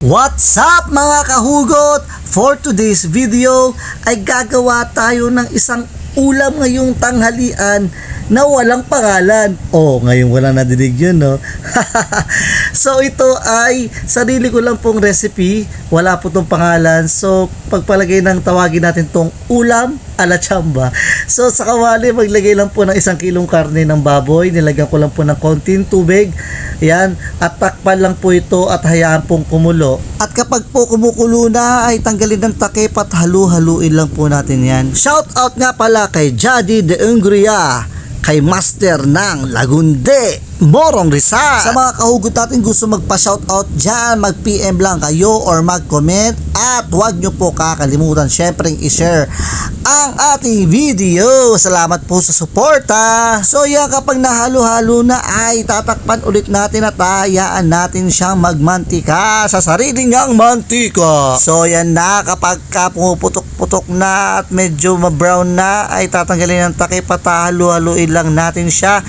What's up mga kahugot? For today's video ay gagawa tayo ng isang ulam ngayong tanghalian na walang pangalan. Ngayon wala nadinig yun, no? So ito ay sarili ko lang pong recipe. Wala po tong pangalan. So pagpalagay ng tawagin natin tong ulam ala chamba. So sa kawali maglagay lang po ng 1 kilong karne ng baboy. Nilagyan ko lang po ng konting tubig. Yan. At takpan lang po ito at hayaan pong kumulo. At kapag po kumukulo na ay tanggalin ng takip at halu-haluin lang po natin yan. Shout out nga pala kay Jadi de Ungria, kay Master ng Lagunde, Morong Rizal. Sa mga kahugot natin gusto magpa-shoutout dyan, mag-PM lang kayo or mag-comment. At huwag nyo po kakalimutan syempre i-share ang ating video. Salamat po sa suporta. So yan, kapag nahalo-halo na ay tatakpan ulit natin at hayaan natin siyang magmantika sa sarili niyang mantika. So yan na, kapag pumuputok-putok na at medyo ma-brown na ay tatanggalin ng takip at halu-haluin lang natin siya.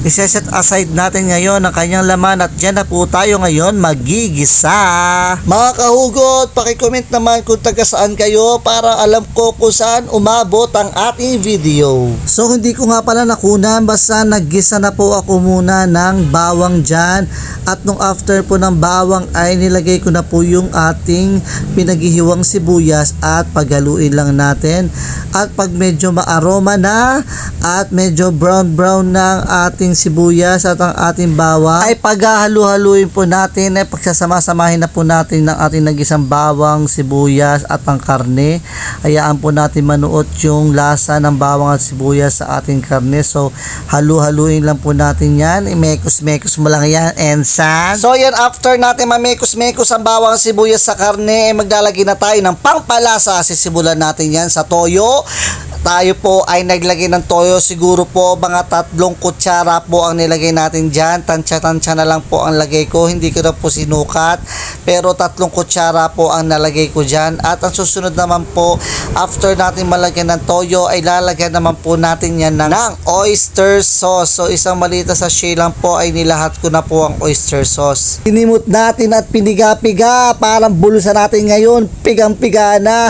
Iseset aside natin ngayon ang kanyang laman at dyan na po tayo ngayon magigisa. Mga kahugot, pakicomment naman kung taga saan kayo para alam ko kung saan umabot ang ating video. So hindi ko nga pala nakunan, basta naggisa na po ako muna ng bawang dyan. At nung after po ng bawang ay nilagay ko na po yung ating pinaghihiwang sibuyas at paghaluin lang natin. At pag medyo maaroma na at medyo brown na ang ating sibuyas at ang ating bawang ay paghahalu-haluin po natin ay pagsasama-samahin na po natin ng ating nagisang bawang, sibuyas at ang karne. Hayaan po natin manuot yung lasa ng bawang at sibuyas sa ating karne. So halu-haluin lang po natin yan. Imekos-mekos mo lang yan, ensan. So yan, after natin mamekos-mekos ang bawang at sibuyas sa karne, maglalagay na tayo ng pampalasa. Sisimulan natin yan sa toyo. Tayo po ay naglagay ng toyo, siguro po mga 3 kutsara po ang nilagay natin dyan. Tansya-tansya na lang po ang lagay ko, hindi ko na po sinukat, pero 3 kutsara po ang nalagay ko dyan. At ang susunod naman po, after natin malagyan ng toyo, ay lalagyan naman po natin yan ng oyster sauce. So isang malita sa sachet lang po ay nilahat ko na po ang oyster sauce. Pinimot natin at piniga-piga, parang bulusan natin ngayon, pigang-piga na.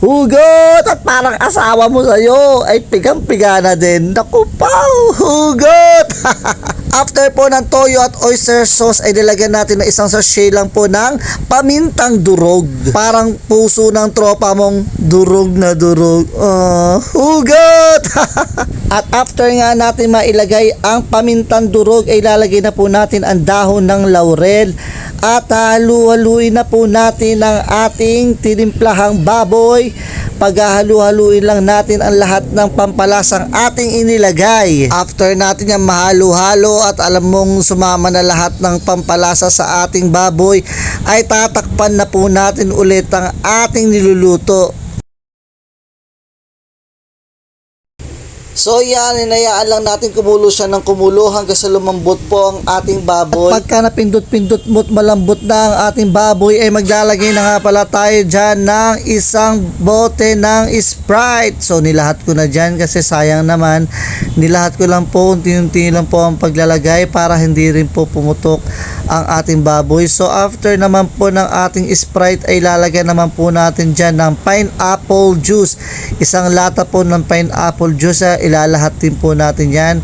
Hugot! At parang asawa mo sa'yo ay pigang-piga na din. Naku pa, hugot! After po ng toyo at oyster sauce ay nilagyan natin na 1 sachet lang po ng pamintang durog. Parang puso ng tropa mong durog na durog. Hugot! At after nga natin mailagay ang pamintang durog ay lalagay na po natin ang dahon ng laurel. At halu-haluin na po natin ang ating tinimplahang baboy. Paghahalu-haluin lang natin ang lahat ng pampalasang ating inilagay. After natin yung mahalo-halo at alam mong sumama na lahat ng pampalasa sa ating baboy, ay tatakpan na po natin ulit ang ating niluluto. So yan, hinayaan lang natin kumulo siya ng kumulo hanggang sa lumambot po ang ating baboy. At pagka napindot-pindot mo't malambot na ang ating baboy ay maglalagay na nga pala tayo dyan ng 1 bote ng Sprite. So nilahat ko na dyan kasi sayang naman. Nilahat ko lang po, unti-unti lang po ang paglalagay para hindi rin po pumutok ang ating baboy. So after naman po ng ating Sprite ay lalagyan naman po natin dyan ng pineapple juice. 1 lata po ng pineapple juice. Ilalahat din po natin yan.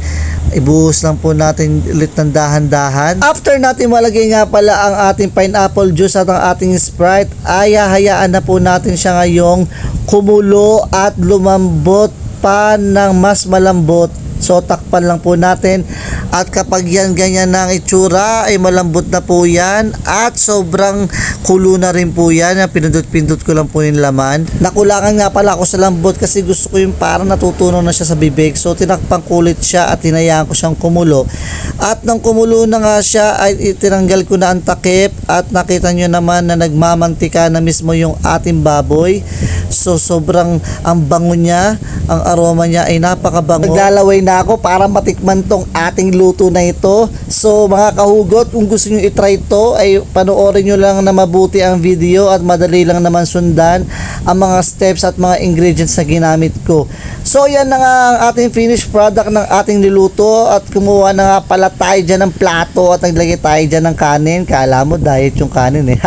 Ibuhos lang po natin ulit ng dahan-dahan. After natin malagay nga pala ang ating pineapple juice at ang ating Sprite, ay hayaan na po natin siya ngayong kumulo at lumambot pa ng mas malambot. So takpan lang po natin at kapag yan ganyan na ang itsura ay malambot na po yan at sobrang kulo na rin po yan. Pinindot-pindot ko lang po yung laman. Nakulangan nga pala ako sa lambot kasi gusto ko yung parang natutunaw na siya sa bibig. So tinakpan kulit siya at hinayaan ko siyang kumulo. At nang kumulo na nga siya ay itinanggal ko na ang takip at nakita nyo naman na nagmamantika na mismo yung ating baboy. So sobrang ang bango niya, ang aroma niya ay napakabango. Naglalaway na ako para matikman tong ating luto na ito. So mga kahugot, kung gusto nyo itry ito ay panoorin nyo lang na mabuti ang video at madali lang naman sundan ang mga steps at mga ingredients na ginamit ko. So yan na nga ang ating finished product ng ating niluto at kumuha na nga pala tayo dyan ng plato at naglagay tayo dyan ng kanin. Kala mo diet yung kanin eh.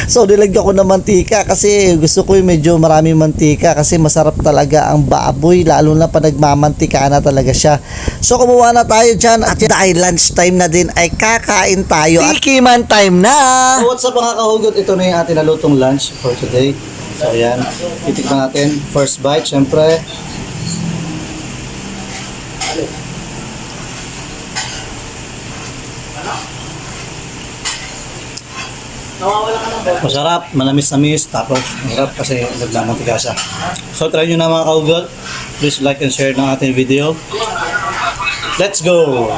So nilagyan ko ng mantika kasi gusto ko yung medyo maraming mantika kasi masarap talaga ang baboy lalo na pa nagmamantika na talaga siya. So kumuha na tayo dyan at dahil lunch time na din ay kakain tayo at tikiman time na. So what's up mga kahugot, ito na yung ating nalutong lunch for today. So ayan, titikman natin. First bite syempre. Masarap, manamis-namis, tapos masarap kasi naglamantika siya. So try nyo na mga kahugot. Please like and share ng ating video. Let's go!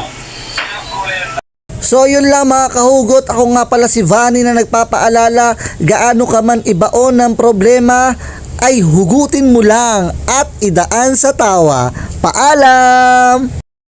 So yun lang mga kahugot, ako nga pala si Vanny na nagpapaalala, gaano ka man ibaon ng problema, ay hugutin mo lang at idaan sa tawa. Paalam!